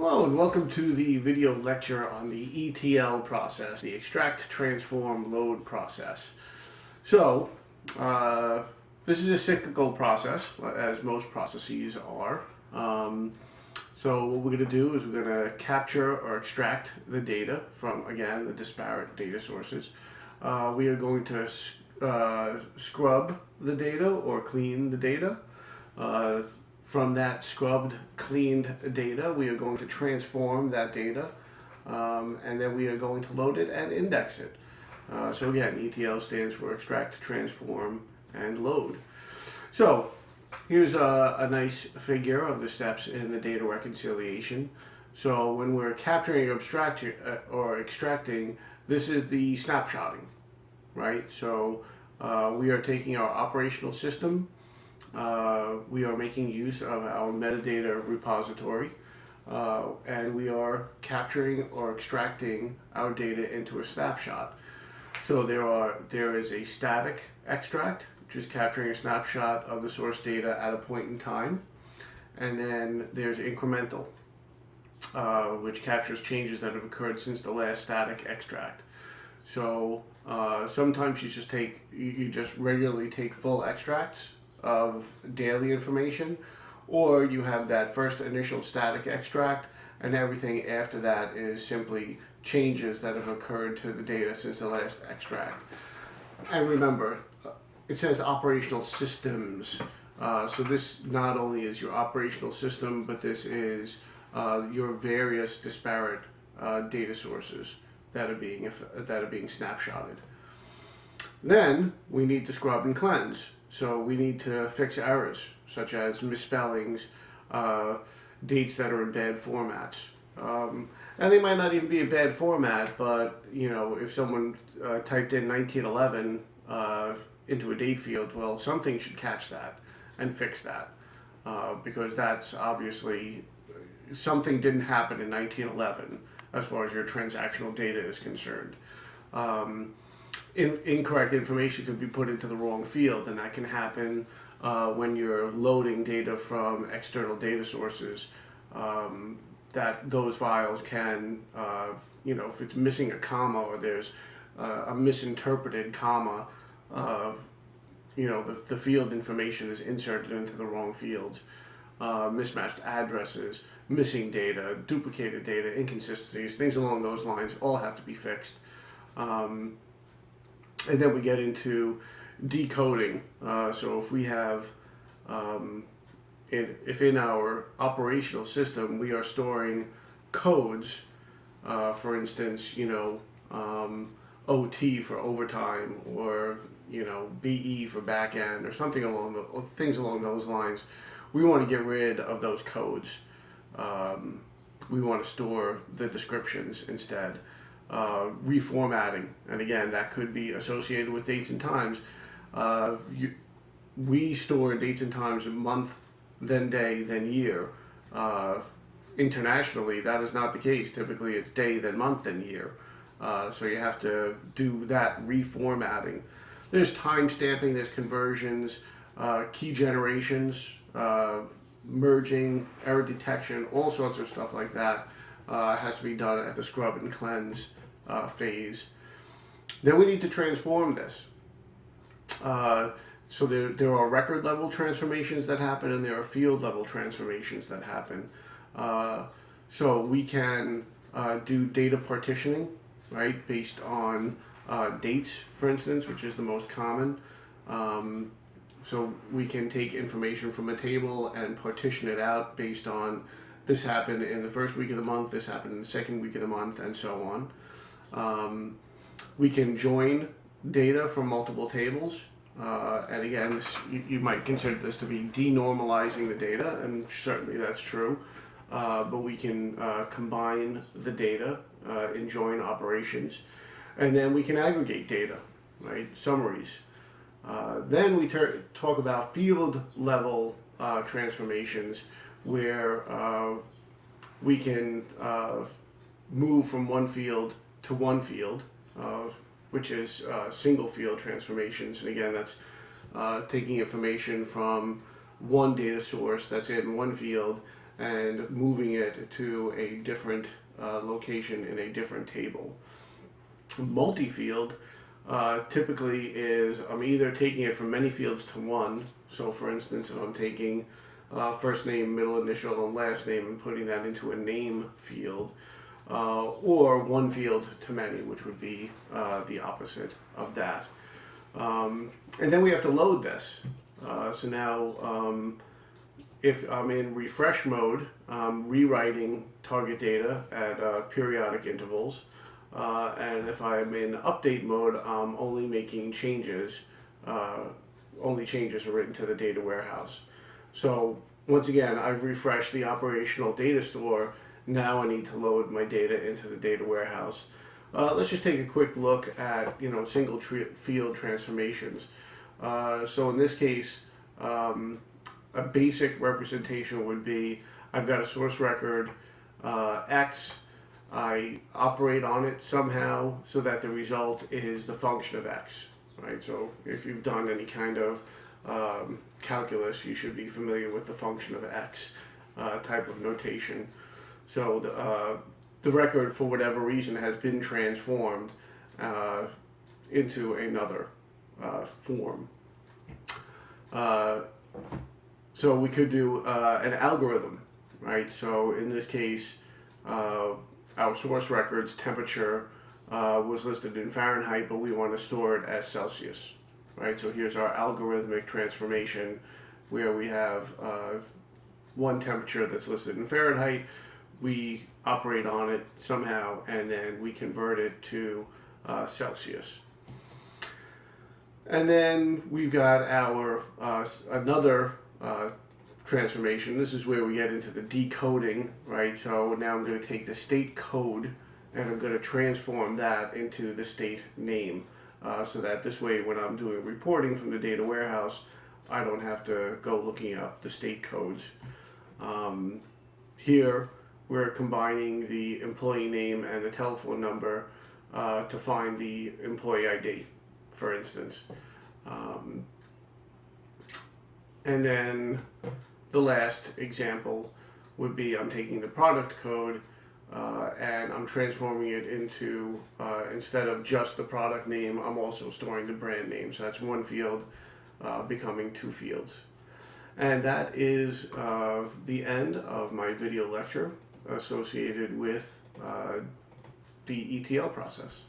Hello and welcome to the video lecture on the ETL process, the extract, transform, load process. So, this is a cyclical process, as most processes are. So what we're going to do is we're going to capture or extract the data from, again, the disparate data sources. We are going to scrub the data or clean the data. From that scrubbed, cleaned data, we are going to transform that data, and then we are going to load it and index it. So again, ETL stands for extract, transform, and load. So here's a nice figure of the steps in the data reconciliation. So when we're capturing or extracting, this is the snapshotting, right? So we are taking our operational system. We are making use of our metadata repository, and we are capturing or extracting our data into a snapshot. So there is a static extract, which is capturing a snapshot of the source data at a point in time, and then there's incremental, which captures changes that have occurred since the last static extract. So sometimes you just regularly take full extracts of daily information, or you have that first initial static extract and everything after that is simply changes that have occurred to the data since the last extract. And remember, it says operational systems, so this not only is your operational system, but this is your various disparate data sources that are being snapshotted. Then we need to scrub and cleanse. So we need to fix errors, such as misspellings, dates that are in bad formats. And they might not even be a bad format, but if someone typed in 1911 into a date field, well, something should catch that and fix that, because that's obviously something didn't happen in 1911 as far as your transactional data is concerned. Incorrect information could be put into the wrong field, and that can happen when you're loading data from external data sources. That those files can, if it's missing a comma or there's a misinterpreted comma, the field information is inserted into the wrong fields. Mismatched addresses, missing data, duplicated data, inconsistencies, things along those lines all have to be fixed. And then we get into decoding. So if we have, if in our operational system we are storing codes, for instance, OT for overtime, or BE for backend, or something things along those lines, we want to get rid of those codes. We want to store the descriptions instead. Reformatting, and again, that could be associated with dates and times. We store dates and times of month, then day, then year. Internationally, that is not the case. Typically, it's day, then month, then year. So you have to do that reformatting. There's time stamping, there's conversions, key generations, merging, error detection, all sorts of stuff like that has to be done at the scrub and cleanse phase. Then we need to transform this. So there are record level transformations that happen, and there are field level transformations that happen. So we can do data partitioning, right, based on dates, for instance, which is the most common. So we can take information from a table and partition it out based on this happened in the first week of the month, this happened in the second week of the month, and so on. We can join data from multiple tables, and again, you might consider this to be denormalizing the data, and certainly that's true. But we can combine the data in join operations, and then we can aggregate data, right? Summaries. Then we talk about field level transformations, where we can move from one field to one field, which is single field transformations. And again, that's taking information from one data source that's in one field and moving it to a different location in a different table. Multi-field typically is I'm either taking it from many fields to one. So for instance, if I'm taking first name, middle initial, and last name and putting that into a name field, or one field to many, which would be the opposite of that. And then we have to load this. So now if I'm in refresh mode, I'm rewriting target data at periodic intervals. And if I'm in update mode, I'm only making changes. Only changes are written to the data warehouse. So once again, I've refreshed the operational data store. Now I need to load my data into the data warehouse. Let's just take a quick look at single field transformations. So in this case, a basic representation would be I've got a source record X. I operate on it somehow so that the result is the function of X, right? So if you've done any kind of calculus, you should be familiar with the function of X type of notation. So the record, for whatever reason, has been transformed into another form. So we could do an algorithm, right? So in this case, our source record's temperature was listed in Fahrenheit, but we want to store it as Celsius, right? So here's our algorithmic transformation where we have one temperature that's listed in Fahrenheit. We operate on it somehow, and then we convert it to Celsius. And then we've got our another transformation. This is where we get into the decoding, right? So now I'm going to take the state code and I'm going to transform that into the state name, so that this way when I'm doing reporting from the data warehouse, I don't have to go looking up the state codes. Here we're combining the employee name and the telephone number to find the employee ID, for instance. And then the last example would be I'm taking the product code and I'm transforming it into, instead of just the product name, I'm also storing the brand name. So that's one field becoming two fields. And that is the end of my video lecture associated with the ETL process.